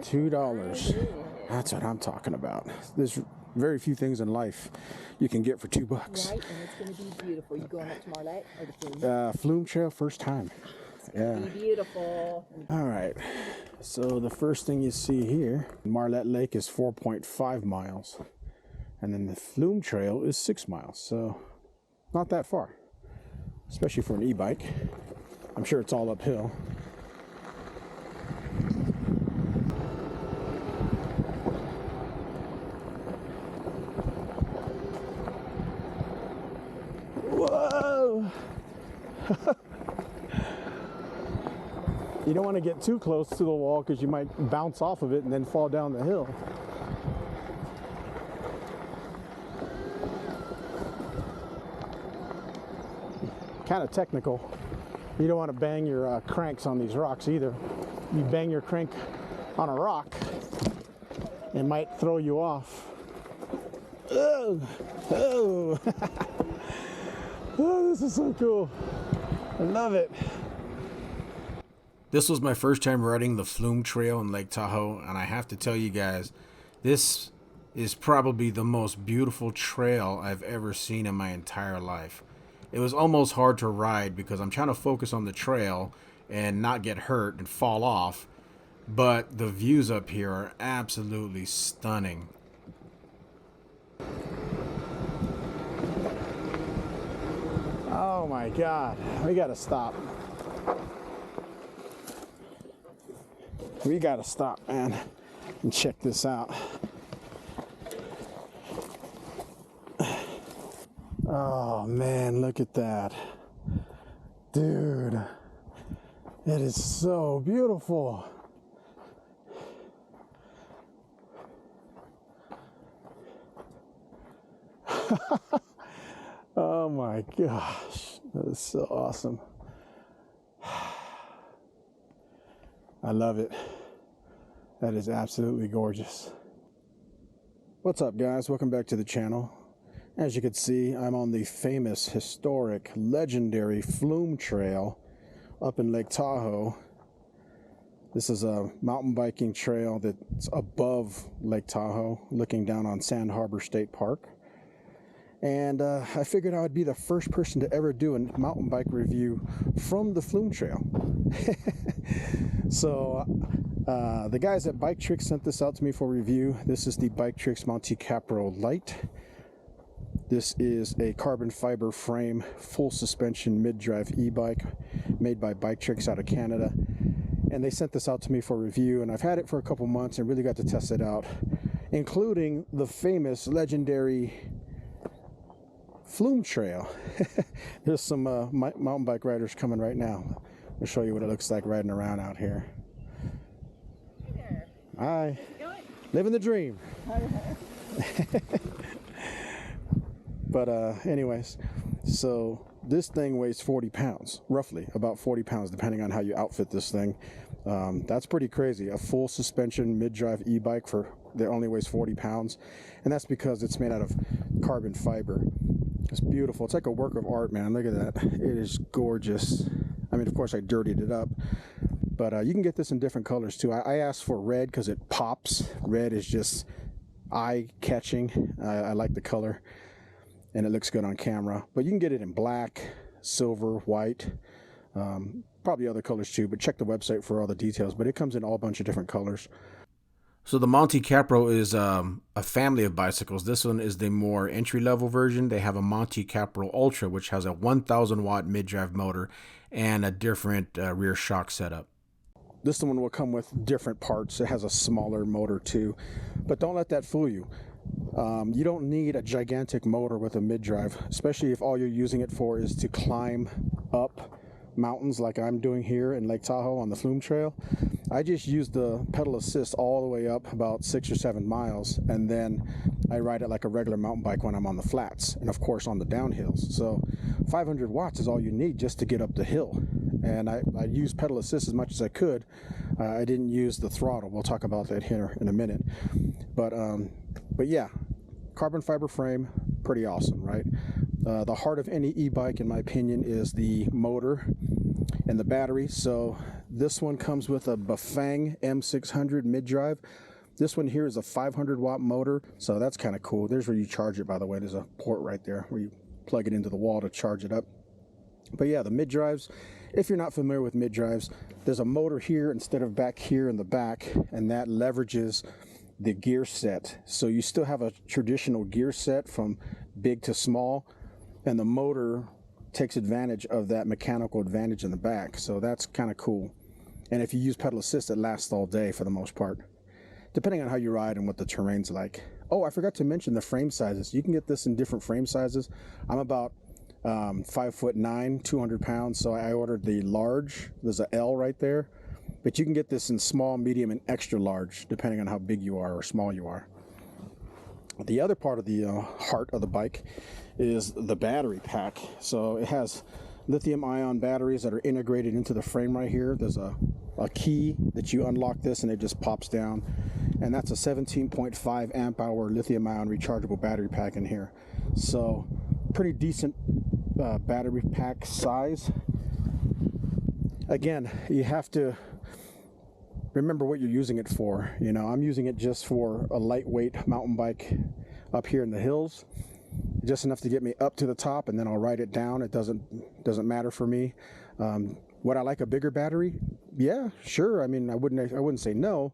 $2. That's what I'm talking about. There's very few things in life you can get for $2. Right, and it's going to be beautiful. You going up to Marlette or the Flume? Flume trail, first time. Yeah. Be beautiful. All right. So the first thing you see here, Marlette Lake is 4.5 miles. And then the Flume trail is 6 miles. So not that far, especially for an e-bike. I'm sure it's all uphill. Whoa! You don't want to get too close to the wall because you might bounce off of it and then fall down the hill. Kind of technical. You don't want to bang your cranks on these rocks either. You bang your crank on a rock, it might throw you off. Oh, oh. Oh, this is so cool. I love it. This was my first time riding the Flume Trail in Lake Tahoe, and I have to tell you guys, this is probably the most beautiful trail I've ever seen in my entire life. It was almost hard to ride because I'm trying to focus on the trail and not get hurt and fall off, but the views up here are absolutely stunning. Oh my God, we gotta stop. We gotta stop, man, and check this out. Oh man, look at that. Dude, it is so beautiful. Oh my gosh, that is so awesome. I love it. That is absolutely gorgeous. What's up, guys? Welcome back to the channel. As you can see, I'm on the famous, historic, legendary Flume Trail up in Lake Tahoe. This is a mountain biking trail that's above Lake Tahoe, looking down on Sand Harbor State Park. And I figured I would be the first person to ever do a mountain bike review from the Flume Trail. So the guys at Biktrix sent this out to me for review. This is the Biktrix Monte Capro Lite. This is a carbon fiber frame, full suspension mid-drive e-bike made by Biktrix out of Canada. And they sent this out to me for review, and I've had it for a couple months and really got to test it out, including the famous, legendary Flume Trail. There's some mountain bike riders coming right now. I'll show you what it looks like riding around out here. Hey there. Hi. Living the dream. But anyways, so this thing weighs 40 pounds, roughly about 40 pounds, depending on how you outfit this thing. That's pretty crazy. A full suspension mid-drive e-bike that only weighs 40 pounds. And that's because it's made out of carbon fiber. It's beautiful. It's like a work of art, man. Look at that. It is gorgeous. I mean, of course, I dirtied it up. But you can get this in different colors, too. I asked for red because it pops. Red is just eye-catching. I like the color. And it looks good on camera. But you can get it in black, silver, white, probably other colors too, but check the website for all the details. But it comes in all bunch of different colors. So the Monte Capro is a family of bicycles. This one is the more entry-level version. They have a Monte Capro Ultra, which has a 1,000-watt mid-drive motor and a different rear shock setup. This one will come with different parts. It has a smaller motor too. But don't let that fool you. You don't need a gigantic motor with a mid-drive, especially if all you're using it for is to climb up mountains like I'm doing here in Lake Tahoe on the Flume Trail. I just use the pedal assist all the way up about 6 or 7 miles, and then I ride it like a regular mountain bike when I'm on the flats and of course on the downhills. So 500 watts is all you need just to get up the hill. And I used pedal assist as much as I could. I didn't use the throttle. We'll talk about that here in a minute. But yeah, carbon fiber frame, pretty awesome, right? The heart of any e-bike, in my opinion, is the motor and the battery. So This one comes with a Bafang M600 mid-drive. This one here is a 500 watt motor, so that's kind of cool. There's where you charge it, by the way. There's a port right there where you plug it into the wall to charge it up. But yeah, the mid-drives, if you're not familiar with mid-drives, there's a motor here instead of back here in the back, and that leverages the gear set. So you still have a traditional gear set from big to small, and the motor takes advantage of that mechanical advantage in the back. So that's kind of cool. And if you use pedal assist, it lasts all day for the most part, depending on how you ride and what the terrain's like. Oh, I forgot to mention the frame sizes. You can get this in different frame sizes. I'm about 5'9", 200 pounds, so I ordered the large. There's a L right there, but you can get this in small, medium, and extra large, depending on how big you are or small you are. The other part of the heart of the bike is the battery pack. So it has lithium-ion batteries that are integrated into the frame right here. There's a key that you unlock this and it just pops down, and that's a 17.5 amp hour lithium-ion rechargeable battery pack in here. So pretty decent battery pack size. Again, you have to remember what you're using it for. You know, I'm using it just for a lightweight mountain bike up here in the hills, just enough to get me up to the top, and then I'll ride it down. It doesn't matter for me. Would I like a bigger battery? Yeah, sure. I mean, I wouldn't say no,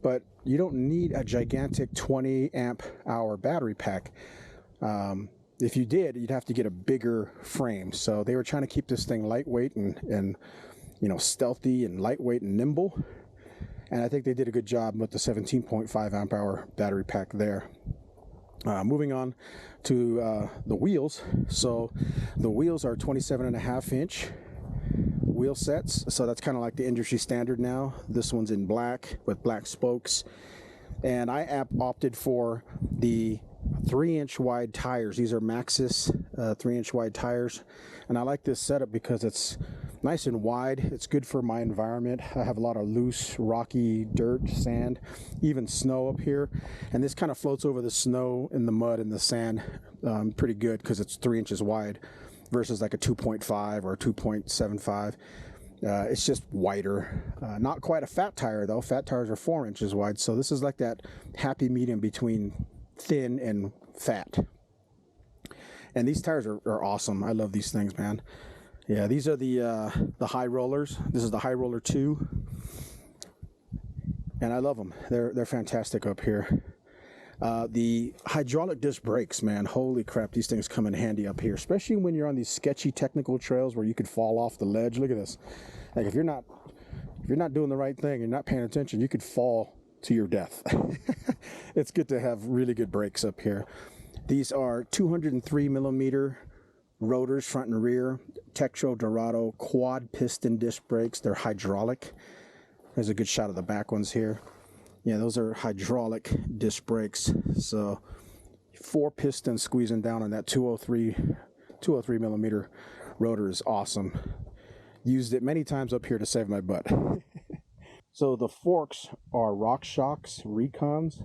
but you don't need a gigantic 20 amp hour battery pack. If you did, you'd have to get a bigger frame. So they were trying to keep this thing lightweight and you know, stealthy and lightweight and nimble. And I think they did a good job with the 17.5 amp hour battery pack there. Moving on to the wheels. So the wheels are 27.5 inch wheel sets. So that's kind of like the industry standard now. This one's in black with black spokes. And I opted for the 3-inch wide tires. These are Maxxis 3-inch wide tires, and I like this setup because it's nice and wide. It's good for my environment. I have a lot of loose, rocky dirt, sand, even snow up here, and this kind of floats over the snow and the mud and the sand pretty good because it's 3 inches wide versus like a 2.5 or 2.75. It's just wider. Not quite a fat tire though. Fat tires are 4 inches wide, so this is like that happy medium between thin and fat. And these tires are awesome. I love these things, man. Yeah, these are the high rollers. This is the high roller 2, and I love them. They're fantastic up here. The hydraulic disc brakes, man, holy crap, these things come in handy up here, especially when you're on these sketchy technical trails where you could fall off the ledge. Look at this. Like if you're not doing the right thing and not paying attention, you could fall to your death. It's good to have really good brakes up here. These are 203 millimeter rotors, front and rear, Tektro Dorado quad piston disc brakes. They're hydraulic. There's a good shot of the back ones here. Yeah, those are hydraulic disc brakes. So 4 pistons squeezing down on that 203 millimeter rotor is awesome. Used it many times up here to save my butt. So the forks are Rockshox Recons,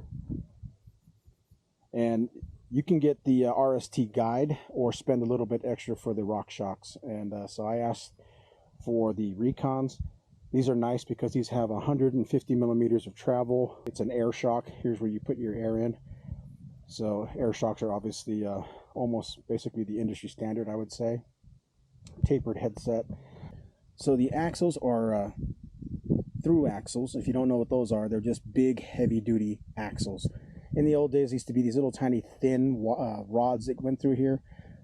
and you can get the RST guide or spend a little bit extra for the Rockshox. And so I asked for the Recons. These are nice because these have 150 millimeters of travel. It's an air shock. Here's where you put your air in. So air shocks are obviously almost basically the industry standard, I would say. Tapered headset. So the axles are through axles. If you don't know what those are, they're just big, heavy-duty axles. In the old days, there used to be these little tiny thin rods that went through here.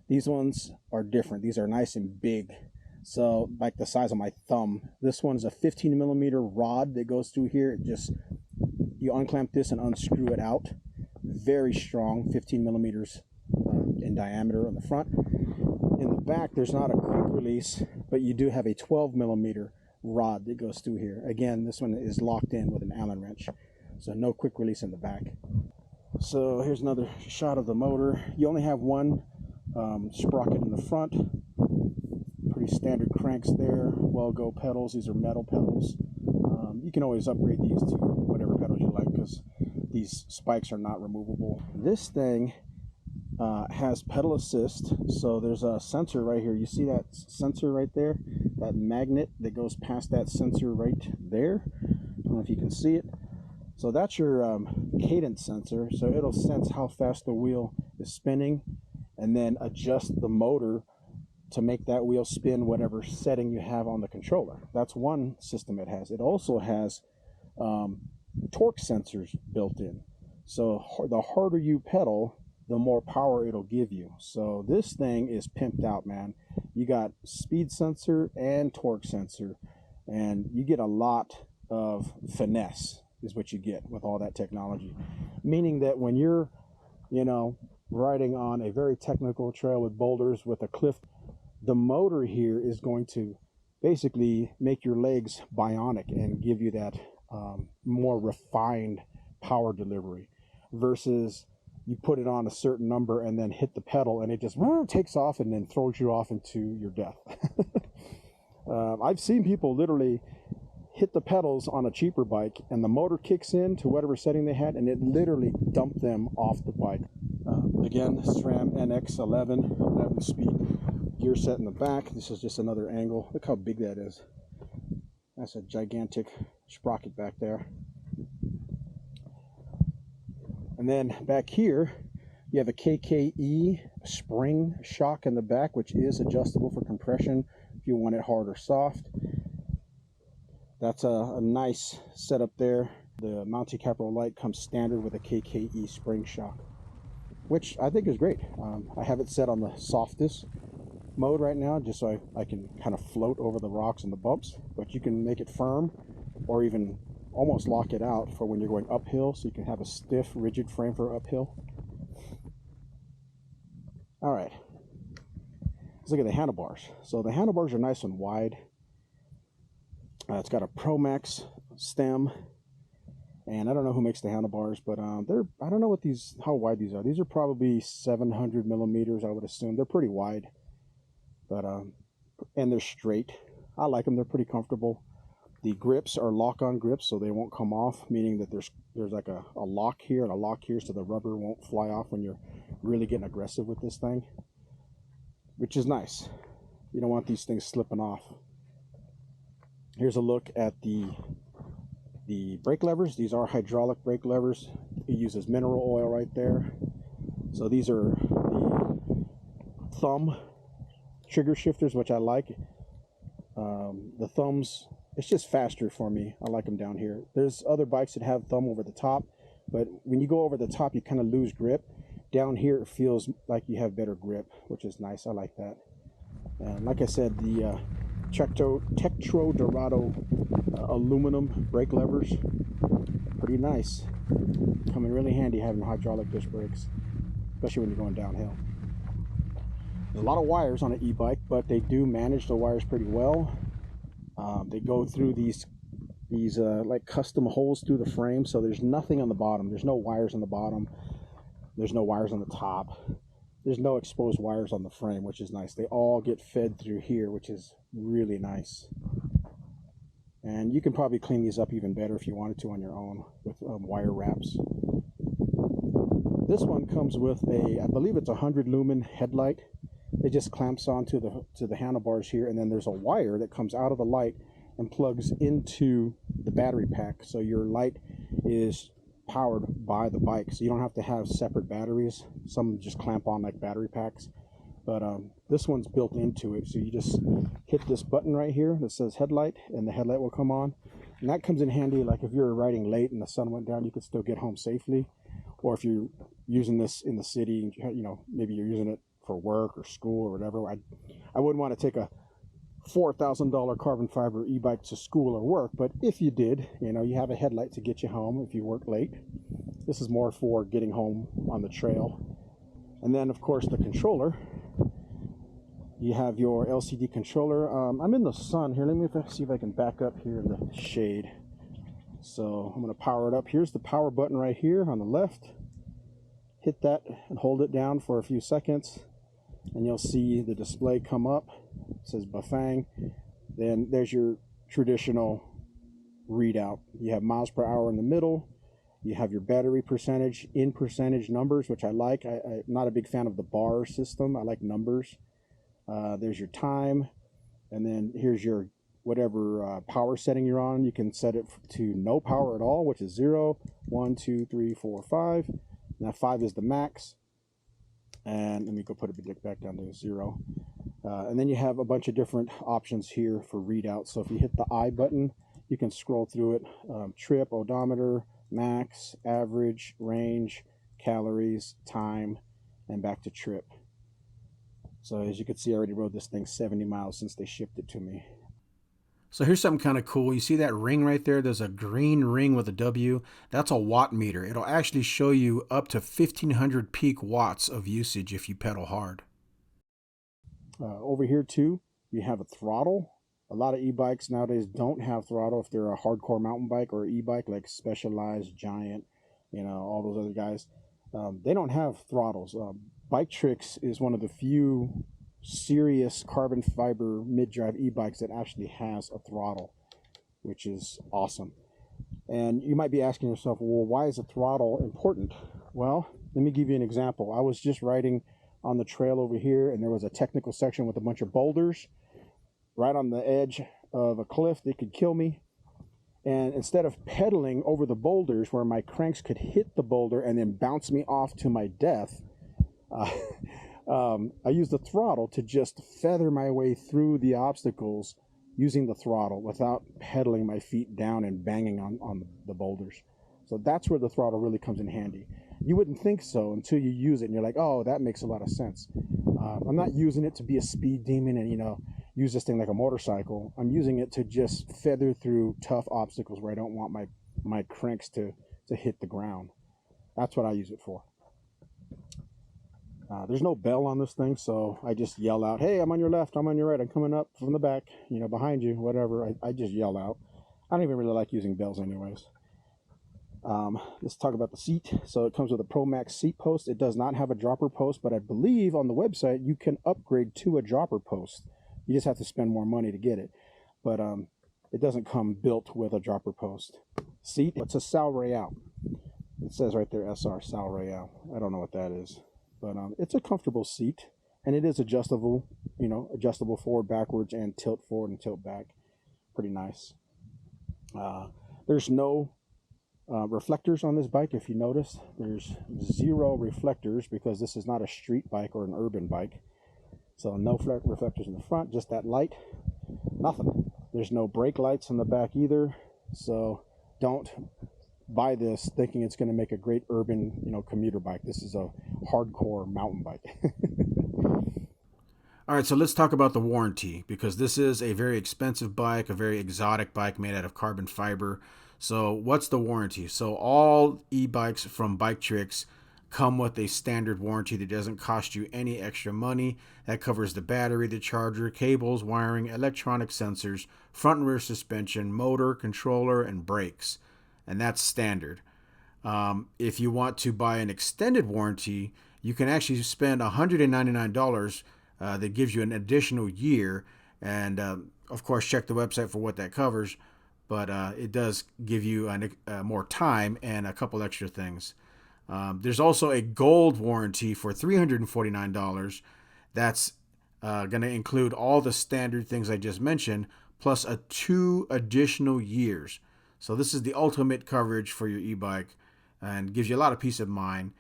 These ones are different. These are nice and big. So like the size of my thumb. This one's a 15 millimeter rod that goes through here. It just, you unclamp this and unscrew it out. Very strong, 15 millimeters in diameter on the front. In the back, there's not a quick release, but you do have a 12 millimeter rod that goes through here. Again, this one is locked in with an Allen wrench, so no quick release in the back. So here's another shot of the motor. You only have one sprocket in the front. Pretty standard cranks there. Well-go pedals. These are metal pedals. You can always upgrade these to whatever pedals you like because these spikes are not removable. This thing has pedal assist. So there's a sensor right here. You see that sensor right there? that magnet that goes past that sensor right there. I don't know if you can see it. So that's your cadence sensor. So it'll sense how fast the wheel is spinning and then adjust the motor to make that wheel spin whatever setting you have on the controller. That's one system it has. It also has torque sensors built in. So the harder you pedal, the more power it'll give you. So this thing is pimped out, man. You got speed sensor and torque sensor, and you get a lot of finesse is what you get with all that technology. Meaning that when you're, you know, riding on a very technical trail with boulders with a cliff, the motor here is going to basically make your legs bionic and give you that more refined power delivery, versus you put it on a certain number and then hit the pedal and it just takes off and then throws you off into your death. I've seen people literally hit the pedals on a cheaper bike and the motor kicks in to whatever setting they had and it literally dumped them off the bike. Again, SRAM NX11, 11-speed gear set in the back. This is just another angle. Look how big that is. That's a gigantic sprocket back there. And then back here, you have a KKE spring shock in the back, which is adjustable for compression if you want it hard or soft. That's a nice setup there. The Monte Capro Lite comes standard with a KKE spring shock, which I think is great. I have it set on the softest mode right now, just so I can kind of float over the rocks and the bumps, but you can make it firm or even almost lock it out for when you're going uphill, so you can have a stiff, rigid frame for uphill. All right, let's look at the handlebars. So the handlebars are nice and wide. It's got a Pro Max stem, and I don't know who makes the handlebars, but I don't know what how wide these are. These are probably 700 millimeters, I would assume. They're pretty wide, but and they're straight. I like them. They're pretty comfortable. The grips are lock-on grips, so they won't come off, meaning that there's like a lock here and a lock here, so the rubber won't fly off when you're really getting aggressive with this thing, which is nice. You don't want these things slipping off. Here's a look at the brake levers. These are hydraulic brake levers. It uses mineral oil right there. So these are the thumb trigger shifters, which I like. The thumbs, it's just faster for me. I like them down here. There's other bikes that have thumb over the top, but when you go over the top, you kind of lose grip. Down here, it feels like you have better grip, which is nice. I like that. And like I said, the Tektro Dorado aluminum brake levers, pretty nice. Come in really handy having hydraulic disc brakes, especially when you're going downhill. There's a lot of wires on an e-bike, but they do manage the wires pretty well. They go through these like custom holes through the frame, so there's nothing on the bottom. There's no wires on the bottom. There's no wires on the top. There's no exposed wires on the frame, which is nice. They all get fed through here, which is really nice. And you can probably clean these up even better if you wanted to on your own with wire wraps. This one comes with I believe it's a 100 lumen headlight. It just clamps onto the handlebars here, and then there's a wire that comes out of the light and plugs into the battery pack. So your light is powered by the bike, so you don't have to have separate batteries. Some just clamp on like battery packs, but this one's built into it. So you just hit this button right here that says headlight, and the headlight will come on, and that comes in handy. Like if you're riding late and the sun went down, you could still get home safely. Or if you're using this in the city, you know, maybe you're using it for work or school or whatever. I wouldn't want to take a $4,000 carbon fiber e-bike to school or work, but if you did, you know, you have a headlight to get you home if you work late. This is more for getting home on the trail. And then of course the controller, you have your LCD controller. I'm in the sun here. Let me see if I can back up here in the shade. So I'm going to power it up. Here's the power button right here on the left. Hit that and hold it down for a few seconds, and you'll see the display come up. It says Bafang. Then there's your traditional readout. You have miles per hour in the middle. You have your battery percentage in percentage numbers, which I like. I'm not a big fan of the bar system. I like numbers. There's your time. And then here's your whatever power setting you're on. You can set it to no power at all, which is 0, 1, 2, 3, 4, 5. Now 5 is the max. And let me go put it back down to 0. And then you have a bunch of different options here for readout. So if you hit the I button, you can scroll through it. Trip, odometer, max, average, range, calories, time, and back to trip. So as you can see, I already rode this thing 70 miles since they shipped it to me. So here's something kind of cool. You see that ring right there? There's a green ring with a W. That's a watt meter. It'll actually show you up to 1500 peak watts of usage if you pedal hard. Over here too, you have a throttle. A lot of e-bikes nowadays don't have throttle if they're a hardcore mountain bike or e-bike like Specialized, Giant, you know, all those other guys. They don't have throttles. Biktrix is one of the few serious carbon fiber mid-drive e-bikes that actually has a throttle, which is awesome. And you might be asking yourself, well, why is a throttle important? Well, let me give you an example. I was just riding on the trail over here, and there was a technical section with a bunch of boulders right on the edge of a cliff that could kill me. And instead of pedaling over the boulders where my cranks could hit the boulder and then bounce me off to my death, I used the throttle to just feather my way through the obstacles using the throttle without pedaling my feet down and banging on the boulders. So that's where the throttle really comes in handy. You wouldn't think so until you use it and you're like, oh, that makes a lot of sense. I'm not using it to be a speed demon and, you know, use this thing like a motorcycle. I'm using it to just feather through tough obstacles where I don't want my cranks to hit the ground. That's what I use it for. There's no bell on this thing, so I just yell out, hey, I'm on your left, I'm on your right, I'm coming up from the back, you know, behind you, whatever. I just yell out. I don't even really like using bells anyways. Let's talk about the seat. So it comes with a Pro Max seat post. It does not have a dropper post, but I believe on the website you can upgrade to a dropper post. You just have to spend more money to get it. But it doesn't come built with a dropper post. Seat, it's a Sal Royale. It says right there, SR Sal Royale. I don't know what that is. But it's a comfortable seat, and it is adjustable, you know, adjustable forward, backwards, and tilt forward and tilt back. Pretty nice. There's no reflectors on this bike. If you notice, there's 0 reflectors because this is not a street bike or an urban bike. So no reflectors in the front, just that light. Nothing. There's no brake lights in the back either. So don't buy this thinking it's going to make a great urban, you know, commuter bike. This is a hardcore mountain bike. All right, so let's talk about the warranty, because this is a very expensive bike, a very exotic bike made out of carbon fiber. So what's the warranty? So all e-bikes from Biktrix come with a standard warranty that doesn't cost you any extra money. That covers the battery, the charger, cables, wiring, electronic sensors, front and rear suspension, motor, controller, and brakes. And that's standard. If you want to buy an extended warranty, you can actually spend $199 that gives you an additional year. And of course, check the website for what that covers. But it does give you more time and a couple extra things. There's also a gold warranty for $349. That's going to include all the standard things I just mentioned, plus 2 additional years. So this is the ultimate coverage for your e-bike and gives you a lot of peace of mind.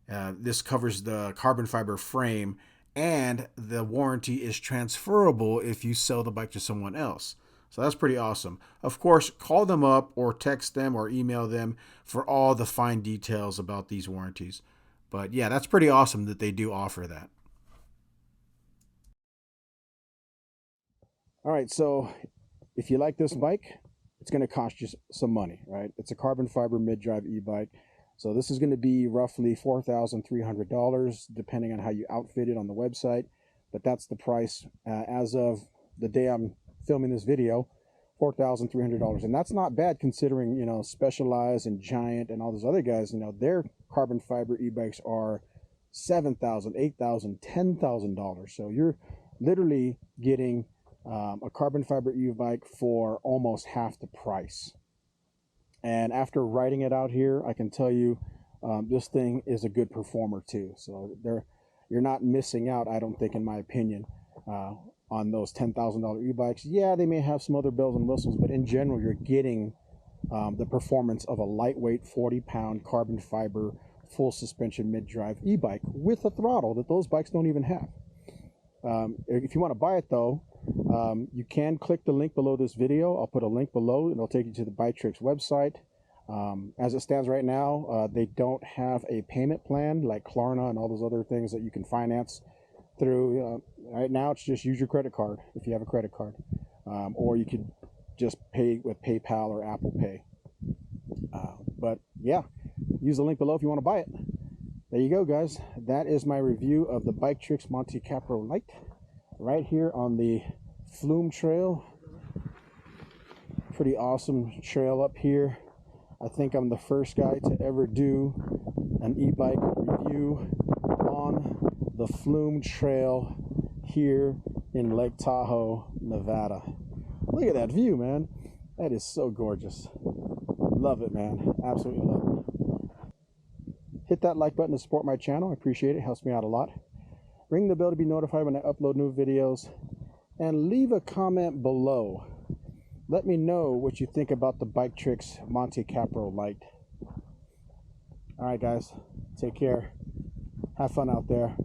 This covers the carbon fiber frame, and the warranty is transferable if you sell the bike to someone else. So that's pretty awesome. Of course, call them up or text them or email them for all the fine details about these warranties. But yeah, that's pretty awesome that they do offer that. All right, so if you like this bike, it's going to cost you some money, right? It's a carbon fiber mid-drive e-bike. So this is going to be roughly $4,300, depending on how you outfit it on the website. But that's the price as of the day I'm filming this video, $4,300. And that's not bad considering, you know, Specialized and Giant and all those other guys, you know, their carbon fiber e-bikes are $7,000, $8,000, $10,000. So you're literally getting a carbon fiber e-bike for almost half the price. And after riding it out here, I can tell you this thing is a good performer too. So you're not missing out, I don't think, in my opinion, on those $10,000 e-bikes. Yeah, they may have some other bells and whistles, but in general, you're getting the performance of a lightweight 40-pound carbon fiber full suspension mid-drive e-bike with a throttle that those bikes don't even have. If you want to buy it though, you can click the link below this video. I'll put a link below and it'll take you to the Biktrix website. As it stands right now, they don't have a payment plan like Klarna and all those other things that you can finance through. Right now it's just use your credit card if you have a credit card, or you could just pay with PayPal or Apple Pay. But yeah, use the link below if you want to buy it. There you go, guys. That is my review of the Biktrix Monte Capro Lite right here on the Flume trail. Pretty awesome trail up here. I think I'm the first guy to ever do an e-bike review on the Flume trail here in Lake Tahoe, Nevada. Look at that view, man. That is so gorgeous. Love it, man. Absolutely love it. Hit that like button to support my channel. I appreciate it. It helps me out a lot. Ring the bell to be notified when I upload new videos. And leave a comment below. Let me know what you think about the Biktrix Monte Capro Lite. All right, guys. Take care. Have fun out there.